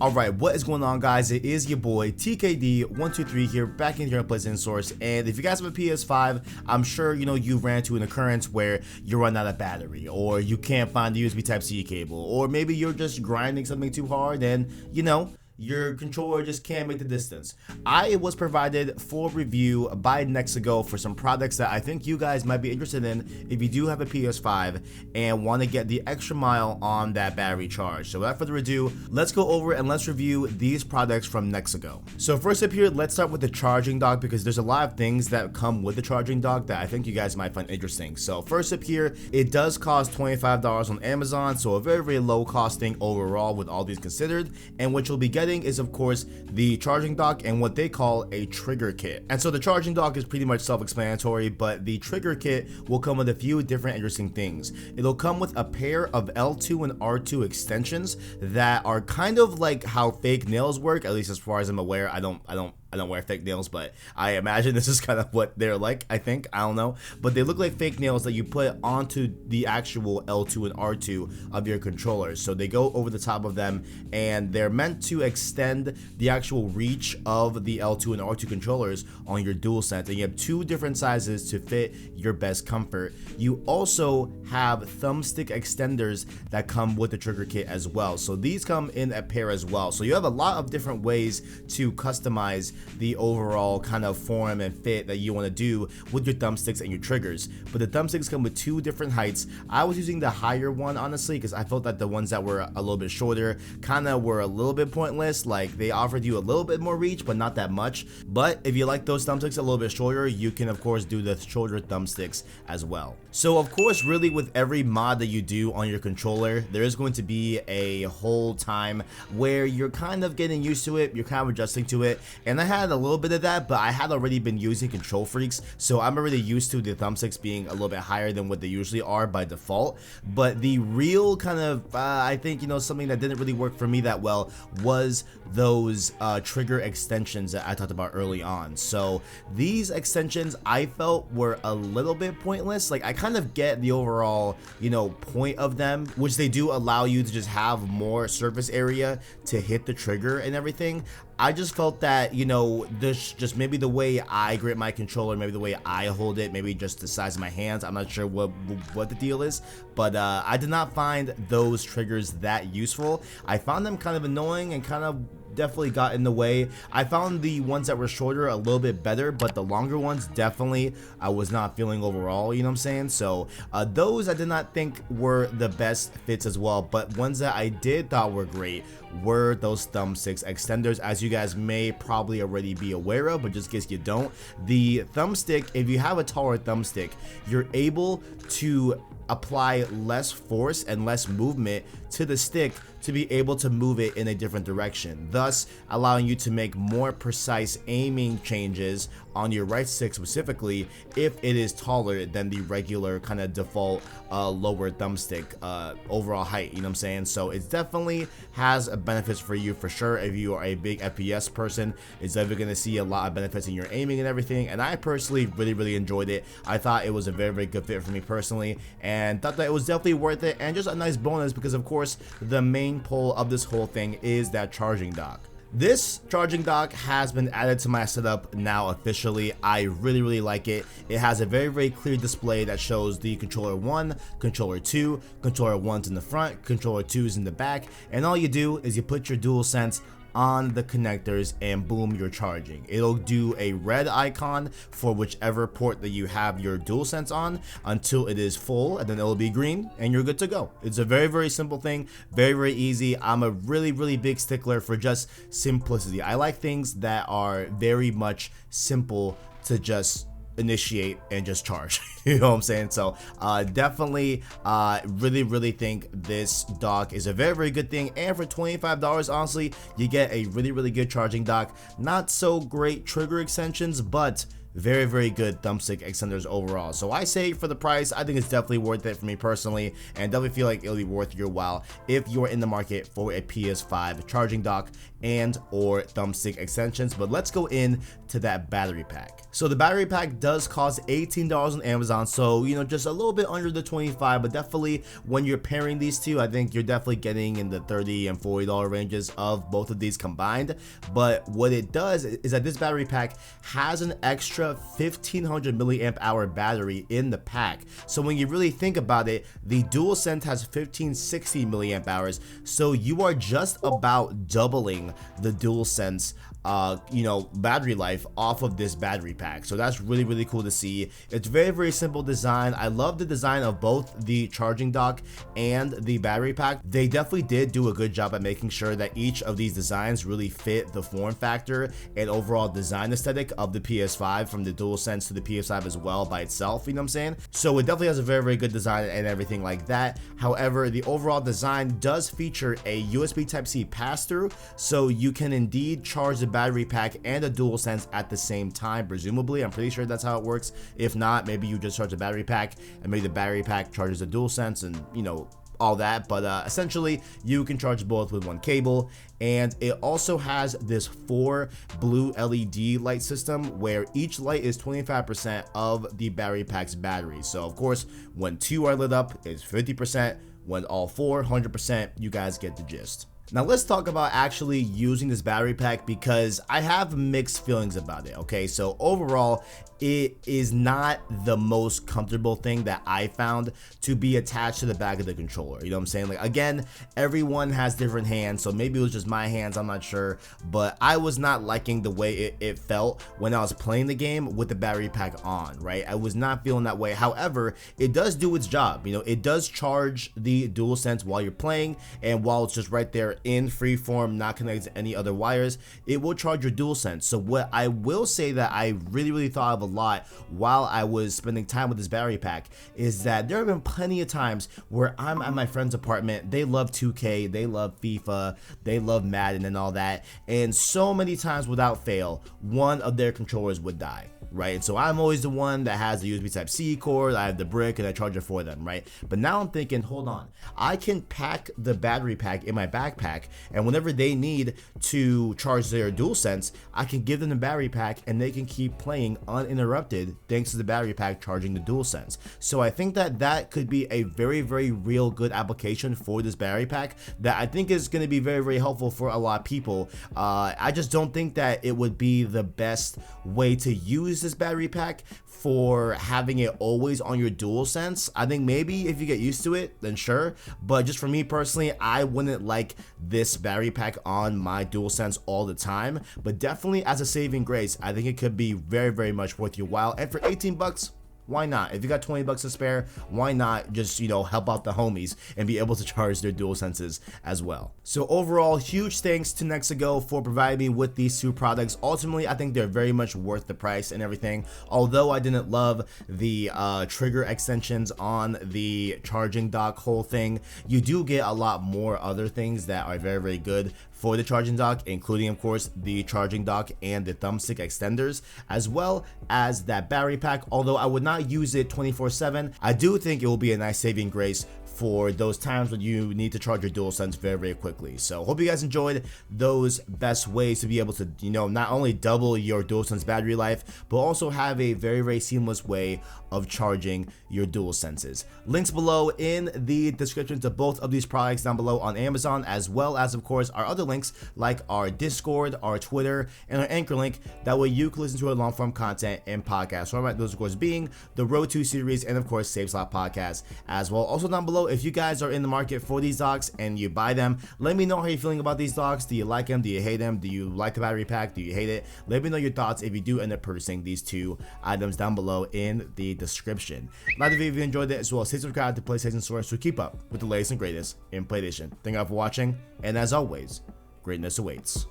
Alright, what is going on, guys? It is your boy TKD123 here, back in here on PlayStation Source. And if you guys have a PS5, I'm sure you ran into an occurrence where you run out of battery, or you can't find the USB Type-C cable, or maybe you're just grinding something too hard and your controller just can't make the distance. I was provided for review by Nexigo for some products that I think you guys might be interested in if you do have a PS5 and want to get the extra mile on that battery charge. So without further ado, let's go over and let's review these products from Nexigo. So first up here, let's start with the charging dock, because there's a lot of things that come with the charging dock that I think you guys might find interesting. So first up here, it does cost $25 on Amazon, so a very low costing overall with all these considered. And what you'll be getting is, of course, the charging dock and what they call a trigger kit. And so the charging dock is pretty much self-explanatory, but the trigger kit will come with a few different interesting things. It'll come with a pair of L2 and R2 extensions that are kind of like how fake nails work, at least as far as I'm aware. I don't wear fake nails, but I imagine this is kind of what they're like, I think. I don't know. But they look like fake nails that you put onto the actual L2 and R2 of your controllers. So they go over the top of them, and they're meant to extend the actual reach of the L2 and R2 controllers on your DualSense. And you have two different sizes to fit your best comfort. You also have thumbstick extenders that come with the trigger kit as well. So these come in a pair as well. So you have a lot of different ways to customize the overall kind of form and fit that you want to do with your thumbsticks and your triggers. But the thumbsticks come with two different heights. I was using the higher one, honestly, because I felt that the ones that were a little bit shorter kind of were a little bit pointless. Like, they offered you a little bit more reach, but not that much. But if you like those thumbsticks a little bit shorter, you can of course do the shorter thumbsticks as well. So of course, really, with every mod that you do on your controller, there is going to be a whole time where you're kind of getting used to it, you're kind of adjusting to it. And I had a little bit of that, but I had already been using Control Freaks, so I'm already used to the thumbsticks being a little bit higher than what they usually are by default. But the real kind of I think something that didn't really work for me that well was those trigger extensions that I talked about early on. So these extensions I felt were a little bit pointless. Like, I kind of get the overall point of them, which they do allow you to just have more surface area to hit the trigger and everything. I just felt that, this just maybe the way I grip my controller, maybe the way I hold it, maybe just the size of my hands. I'm not sure what the deal is, but I did not find those triggers that useful. I found them kind of annoying and kind of definitely got in the way. I found the ones that were shorter a little bit better, but the longer ones definitely I was not feeling overall, you know what I'm saying? So those I did not think were the best fits as well, but ones that I did thought were great were those thumbsticks extenders, as you guys may probably already be aware of, but just in case you don't, the thumbstick, if you have a taller thumbstick, you're able to apply less force and less movement to the stick to be able to move it in a different direction, thus allowing you to make more precise aiming changes on your right stick specifically if it is taller than the regular kind of default lower thumbstick overall height, you know what I'm saying? So it definitely has benefits for you for sure. If you are a big FPS person, it's definitely going to see a lot of benefits in your aiming and everything, and I personally really enjoyed it. I thought it was a very good fit for me personally, and thought that it was definitely worth it, and just a nice bonus because of course the main pull of this whole thing is that charging dock. This charging dock has been added to my setup now officially. I really like it. It has a very clear display that shows the controller 1, controller 2, controller 1's in the front, controller 2's in the back, and all you do is you put your DualSense on the connectors and boom, you're charging. It'll do a red icon for whichever port that you have your DualSense on until it is full, and then it'll be green and you're good to go. It's a very simple thing, very easy. I'm a really big stickler for just simplicity. I like things that are very much simple to just initiate and just charge. You know what I'm saying? So definitely really think this dock is a very good thing, and for $25 honestly you get a really good charging dock. Not so great trigger extensions, but very good thumbstick extenders overall. So I say for the price, I think it's definitely worth it for me personally, and definitely feel like it'll be worth your while if you're in the market for a PS5 charging dock and or thumbstick extensions. But let's go into that battery pack. So the battery pack does cost $18 on Amazon, so you know, just a little bit under the 25, but definitely when you're pairing these two, I think you're definitely getting in the $30 and $40 ranges of both of these combined. But what it does is that this battery pack has an extra 1500 milliamp hour battery in the pack. So when you really think about it, the DualSense has 1560 milliamp hours, so you are just about doubling the DualSense battery life off of this battery pack. So that's really cool to see. It's very simple design. I love the design of both the charging dock and the battery pack. They definitely did do a good job at making sure that each of these designs really fit the form factor and overall design aesthetic of the PS5, from the DualSense to the PS5 as well by itself, you know what I'm saying? So it definitely has a very good design and everything like that. However, the overall design does feature a USB Type-C pass-through, so you can indeed charge the battery pack and a DualSense at the same time, presumably. I'm pretty sure that's how it works. If not, maybe you just charge the battery pack and maybe the battery pack charges the DualSense and, you know, all that. But essentially you can charge both with one cable. And it also has this 4 blue LED light system where each light is 25% of the battery pack's battery. So of course, when 2 are lit up, it's 50%. When all 4, 100%. You guys get the gist. Now let's talk about actually using this battery pack, because I have mixed feelings about it. Okay, so overall, it is not the most comfortable thing that I found to be attached to the back of the controller. You know what I'm saying? Like, again, everyone has different hands, so maybe it was just my hands, I'm not sure, but I was not liking the way it felt when I was playing the game with the battery pack on, right? I was not feeling that way. However, it does do its job. You know, it does charge the DualSense while you're playing, and while it's just right there in free form, not connected to any other wires, it will charge your DualSense. So what I will say that I really thought of a lot while I was spending time with this battery pack is that there have been plenty of times where I'm at my friend's apartment, they love 2K, they love FIFA, they love Madden and all that, and so many times without fail, one of their controllers would die. Right, and so I'm always the one that has the USB Type-C cord, I have the brick, and I charge it for them, right? But now I'm thinking, hold on, I can pack the battery pack in my backpack, and whenever they need to charge their DualSense, I can give them the battery pack, and they can keep playing uninterrupted thanks to the battery pack charging the DualSense. So I think that that could be a very real good application for this battery pack that I think is going to be very helpful for a lot of people. I just don't think that it would be the best way to use this battery pack for having it always on your DualSense. I think maybe if you get used to it, then sure, but just for me personally, I wouldn't like this battery pack on my DualSense all the time. But definitely as a saving grace, I think it could be very much worth your while. And for 18 bucks, why not? If you got 20 bucks to spare, why not just, you know, help out the homies and be able to charge their DualSenses as well. So overall, huge thanks to Nexigo for providing me with these two products. Ultimately, I think they're very much worth the price and everything. Although I didn't love the trigger extensions on the charging dock whole thing, you do get a lot more other things that are very good for the charging dock, including of course the charging dock and the thumbstick extenders, as well as that battery pack. Although I would not use it 24/7, I do think it will be a nice saving grace for those times when you need to charge your DualSense very quickly. So hope you guys enjoyed those best ways to be able to, you know, not only double your DualSense battery life, but also have a very seamless way of charging your DualSenses. Links below in the description to both of these products down below on Amazon, as well as of course our other links like our Discord, our Twitter, and our Anchor link. That way you can listen to our long form content and podcast format, those of course being the Road to series and of course Save Slot podcast as well. Also down below, if you guys are in the market for these docks and you buy them, let me know how you're feeling about these docks. Do you like them? Do you hate them? Do you like the battery pack? Do you hate it? Let me know your thoughts if you do end up purchasing these two items down below in the description. Like the video if you enjoyed it, as well as hit subscribe to PlayStation Source to keep up with the latest and greatest in PlayStation. Thank you all for watching, and as always, greatness awaits.